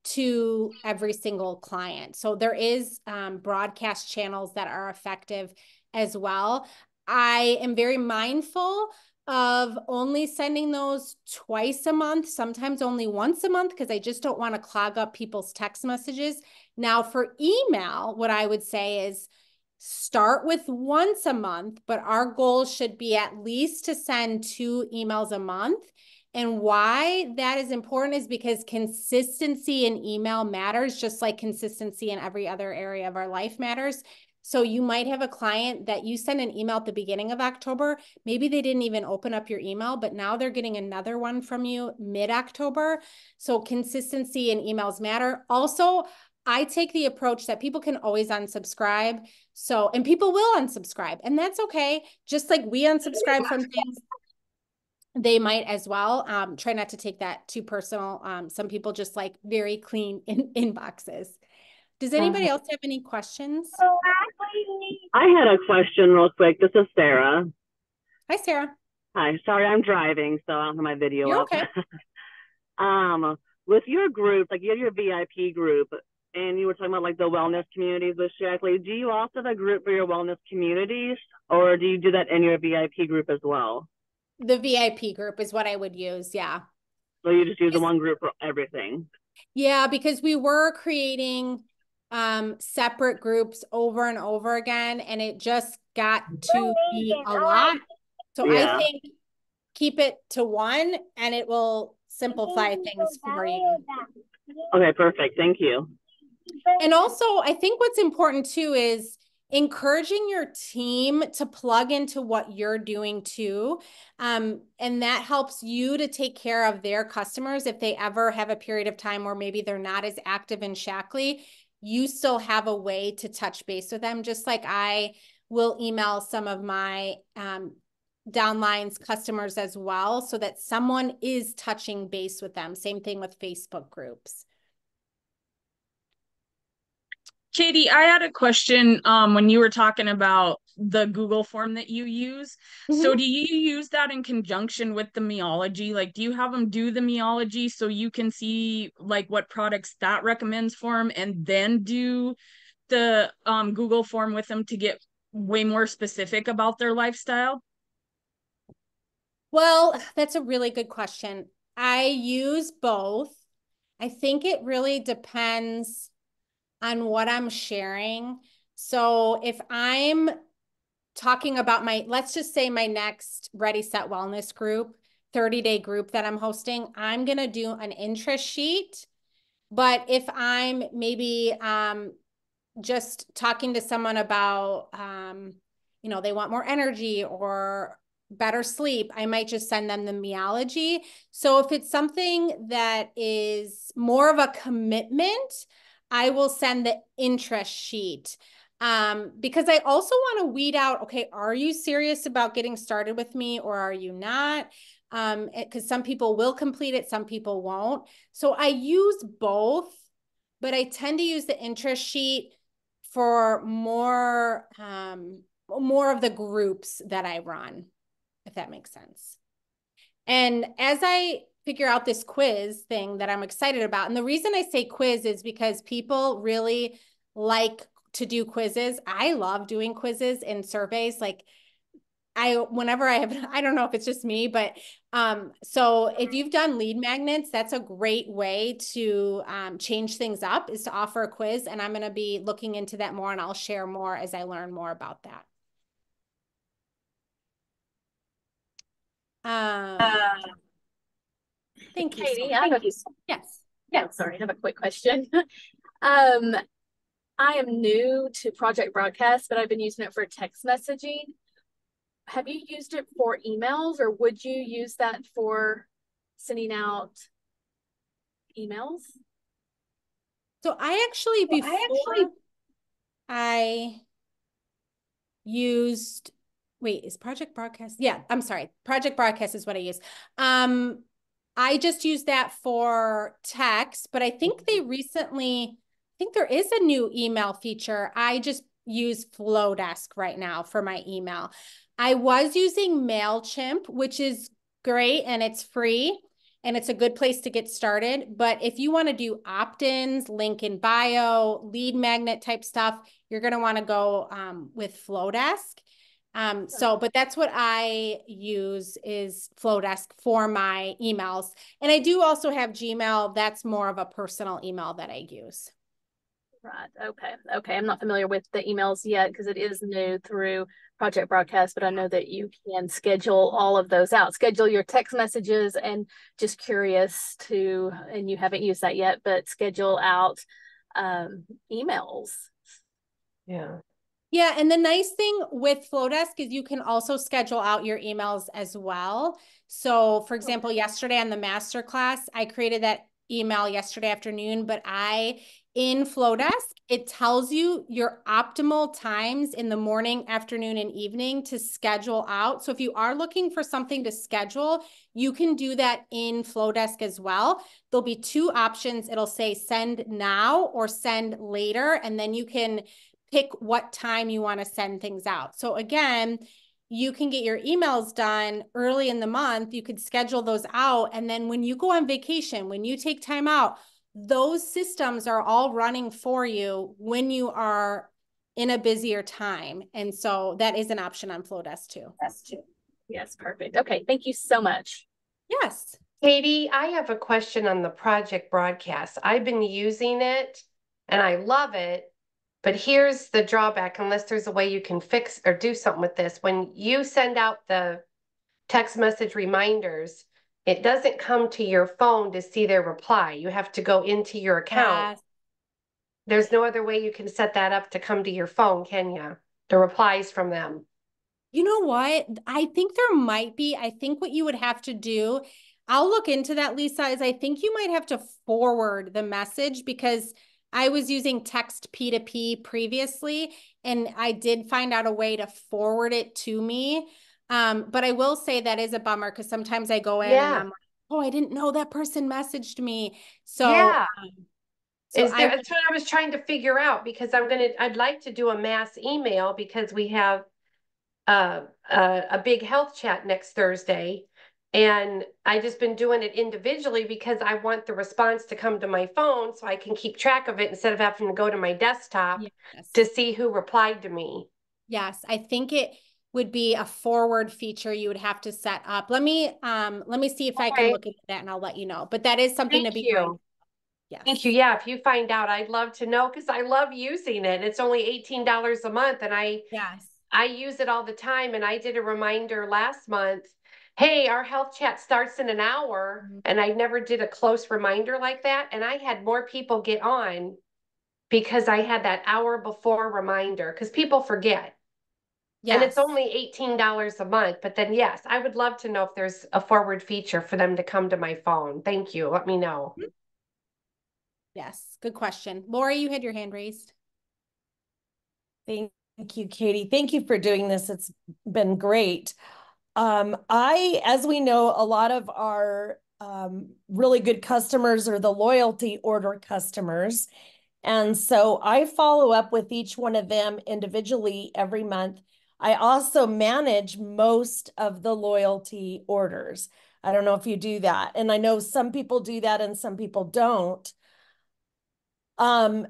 to every single client. So there is broadcast channels that are effective as well. I am very mindful of only sending those twice a month, sometimes only once a month, because I just don't want to clog up people's text messages. Now for email, what I would say is start with once a month, but our goal should be at least to send 2 emails a month. And why that is important is because consistency in email matters, just like consistency in every other area of our life matters. So you might have a client that you send an email at the beginning of October. Maybe they didn't even open up your email, but now they're getting another one from you mid-October. So consistency in emails matter. Also, I take the approach that people can always unsubscribe. So, and people will unsubscribe, and that's okay. Just like we unsubscribe from things, they might as well. Try not to take that too personal. Some people just like very clean inboxes. Does anybody else have any questions? I had a question real quick. This is Sarah. Hi, Sarah. Hi. Sorry, I'm driving, so I don't have my video You're up. okay. With your group, like you have your VIP group, and you were talking about like the wellness communities with Shackley. Do you also have a group for your wellness communities, or do you do that in your VIP group as well? The VIP group is what I would use. Yeah. So you just use the one group for everything? Yeah, because we were creating separate groups over and over again, and it just got to be a lot. So Yeah. I think keep it to one and it will simplify things for you. Okay, perfect. Thank you. And also, I think what's important too is encouraging your team to plug into what you're doing too. And that helps you to take care of their customers. If they ever have a period of time where maybe they're not as active in Shackley, you still have a way to touch base with them. Just like I will email some of my downlines customers as well, so that someone is touching base with them. Same thing with Facebook groups. Katie, I had a question when you were talking about the Google form that you use. So do you use that in conjunction with the Meology? Like, do you have them do the Meology so you can see like what products that recommends for them, and then do the Google form with them to get way more specific about their lifestyle? Well, that's a really good question. I use both. I think it really depends on what I'm sharing. So if I'm talking about let's just say my next Ready, Set, Wellness group, 30-day group that I'm hosting, I'm going to do an interest sheet. But if I'm maybe just talking to someone about, they want more energy or better sleep, I might just send them the Meology. So if it's something that is more of a commitment, I will send the interest sheet. Because I also want to weed out, okay, are you serious about getting started with me or are you not? Because some people will complete it, some people won't. So I use both, but I tend to use the interest sheet for more of the groups that I run, if that makes sense. And as I figure out this quiz thing that I'm excited about, and the reason I say quiz is because people really like to do quizzes. I love doing quizzes and surveys. Like whenever I have, I don't know if it's just me, but so if you've done lead magnets, that's a great way to change things up, is to offer a quiz. And I'm going to be looking into that more, and I'll share more as I learn more about that. Thank you. Katie, yes. Yeah, sorry, I have a quick question. I am new to Project Broadcast, but I've been using it for text messaging. Have you used it for emails, or would you use that for sending out emails? So I actually, before I used, wait, is Project Broadcast? Yeah, I'm sorry. Project Broadcast is what I use. I just used that for text, but I think they recently, I think there is a new email feature. I just use Flowdesk right now for my email. I was using MailChimp, which is great and it's free and it's a good place to get started. But if you want to do opt-ins, link in bio, lead magnet type stuff, you're going to want to go with Flowdesk. But that's what I use is Flowdesk for my emails. And I do also have Gmail. That's more of a personal email that I use. Right. Okay. Okay. I'm not familiar with the emails yet because it is new through Project Broadcast, but I know that you can schedule all of those out, schedule your text messages, and just curious to, and you haven't used that yet, but schedule out emails. Yeah. Yeah, and the nice thing with Flowdesk is you can also schedule out your emails as well. So for example, yesterday on the masterclass, I created that email yesterday afternoon, but in Flowdesk, it tells you your optimal times in the morning, afternoon, and evening to schedule out. So if you are looking for something to schedule, you can do that in Flowdesk as well. There'll be two options. It'll say send now or send later, and then you can pick what time you want to send things out. So again, you can get your emails done early in the month. You could schedule those out. And then when you go on vacation, when you take time out, those systems are all running for you when you are in a busier time. And so that is an option on Flowdesk too. Yes, perfect. Okay, thank you so much. Yes. Katie, I have a question on the Project Broadcast. I've been using it and I love it. But here's the drawback, unless there's a way you can fix or do something with this. When you send out the text message reminders, it doesn't come to your phone to see their reply. You have to go into your account. Yes. There's no other way you can set that up to come to your phone, can you? The replies from them. You know what? I think there might be. I think what you would have to do, I'll look into that, Lisa, is I think you might have to forward the message because I was using text P2P previously, and I did find out a way to forward it to me. But I will say that is a bummer because sometimes I go in and I'm like, oh, I didn't know that person messaged me. So yeah. That's what I was trying to figure out because I'd like to do a mass email because we have a big health chat next Thursday. And I just been doing it individually because I want the response to come to my phone so I can keep track of it instead of having to go to my desktop to see who replied to me. Yes, I think it would be a forward feature you would have to set up. Let me see if I can look into that and I'll let you know. But that is something to be mindful. Yes. Thank you. Yeah, if you find out, I'd love to know because I love using it. It's only $18 a month and I use it all the time. And I did a reminder last month. Hey, our health chat starts in an hour. And I never did a close reminder like that. And I had more people get on because I had that hour before reminder because people forget. Yes. And it's only $18 a month. But then, yes, I would love to know if there's a forward feature for them to come to my phone. Thank you. Let me know. Yes, good question. Lori, you had your hand raised. Thank you, Katie. Thank you for doing this. It's been great. As we know, a lot of our really good customers are the loyalty order customers. And so I follow up with each one of them individually every month. I also manage most of the loyalty orders. I don't know if you do that. And I know some people do that and some people don't. And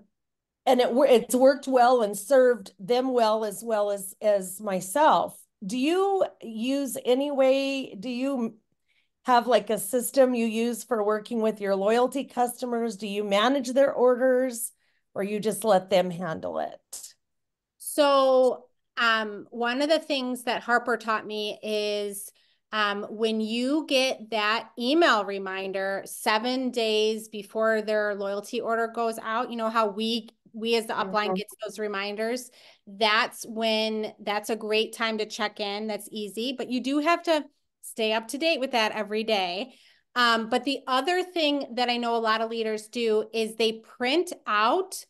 it's worked well and served them well as myself. Do you use do you have like a system you use for working with your loyalty customers? Do you manage their orders or you just let them handle it? So one of the things that Harper taught me is when you get that email reminder 7 days before their loyalty order goes out, you know how we as the upline gets those reminders, that's a great time to check in. That's easy, but you do have to stay up to date with that every day. But the other thing that I know a lot of leaders do is they print out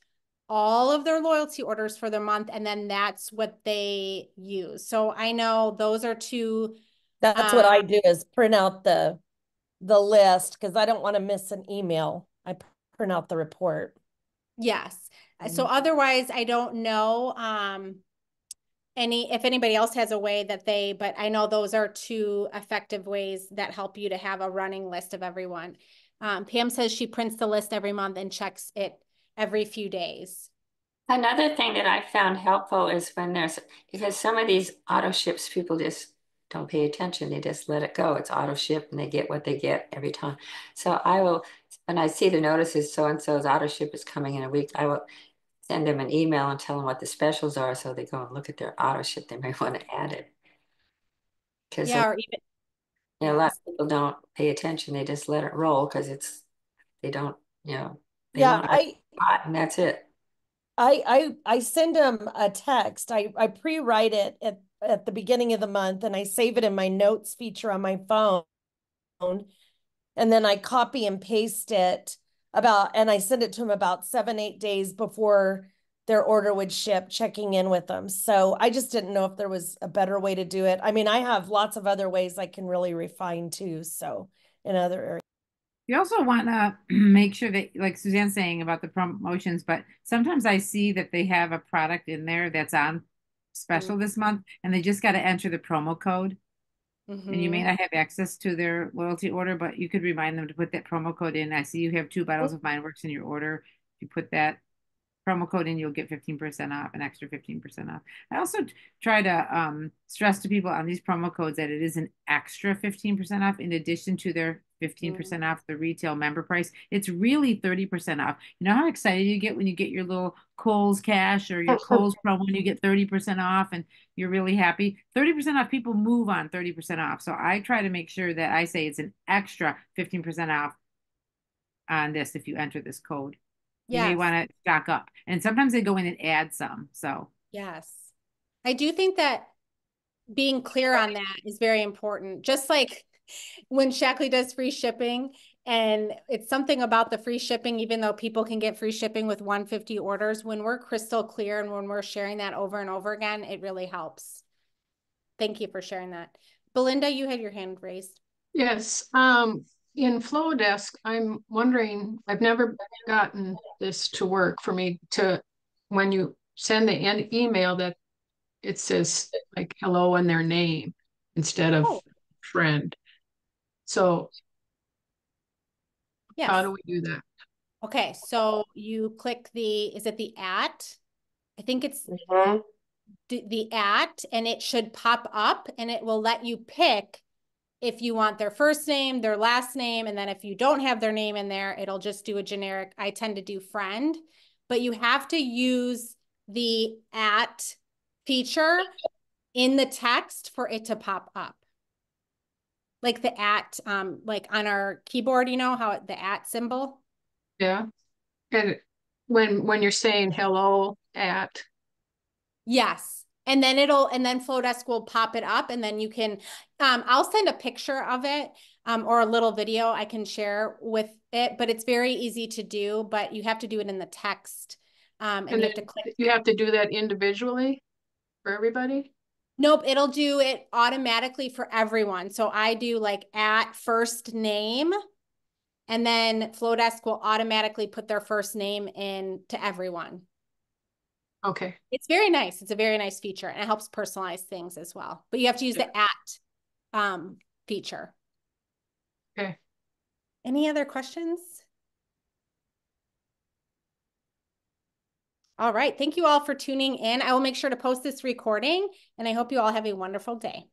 all of their loyalty orders for the month, and then that's what they use. So I know those are two. That's what I do, is print out the list, because I don't want to miss an email. I print out the report. Yes. So otherwise, I don't know if anybody else has a way that but I know those are two effective ways that help you to have a running list of everyone. Pam says she prints the list every month and checks it every few days. Another thing that I found helpful is when because some of these auto ships, people just don't pay attention. They just let it go. It's auto ship and they get what they get every time. So when I see the notices, so-and-so's auto ship is coming in a week, I will send them an email and tell them what the specials are, so they go and look at their auto ship. They may want to add it. Yeah, or even a lot of people don't pay attention. They just let it roll because they don't, they want hot and that's it. I send them a text. I pre-write it at the beginning of the month, and I save it in my notes feature on my phone. And then I copy and paste it and I send it to them about 7-8 days before their order would ship, checking in with them. So I just didn't know if there was a better way to do it. I mean, I have lots of other ways I can really refine too. So in other areas. You also want to make sure that, like Suzanne's saying about the promotions, but sometimes I see that they have a product in there that's on special this month, and they just got to enter the promo code. And you may not have access to their loyalty order, but you could remind them to put that promo code in. I see you have 2 bottles of Mindworks in your order. If you put that promo code in, you'll get 15% off, an extra 15% off. I also try to stress to people on these promo codes that it is an extra 15% off in addition to their 15% off the retail member price. It's really 30% off. You know how excited you get when you get your little Kohl's cash or your Kohl's promo and you get 30% off and you're really happy. 30% off, people move on 30% off. So I try to make sure that I say it's an extra 15% off on this if you enter this code. You may want to stock up. And sometimes they go in and add some. So yes, I do think that being clear on that is very important. Just like when Shaklee does free shipping, and it's something about the free shipping, even though people can get free shipping with 150 orders, when we're crystal clear and when we're sharing that over and over again, it really helps. Thank you for sharing that. Belinda, you had your hand raised. Yes. In Flowdesk, I'm wondering, I've never gotten this to work for me when you send the email that it says like hello and their name instead of friend. So how do we do that? Okay, so you click is it the @ I think it's the @ and it should pop up and it will let you pick if you want their first name, their last name, and then if you don't have their name in there, it'll just do a generic. I tend to do friend, but you have to use the @ feature in the text for it to pop up. Like the @ like on our keyboard, you know how the @ symbol? Yeah. And when you're saying hello @ yes. And then Flowdesk will pop it up and then you can, I'll send a picture of it or a little video I can share with it, but it's very easy to do, but you have to do it in the text. And you have to click. You have to do that individually for everybody? Nope, it'll do it automatically for everyone. So I do like @ first name, and then Flowdesk will automatically put their first name in to everyone. Okay. It's very nice. It's a very nice feature and it helps personalize things as well. But you have to use the @ feature. Okay. Any other questions? All right. Thank you all for tuning in. I will make sure to post this recording and I hope you all have a wonderful day.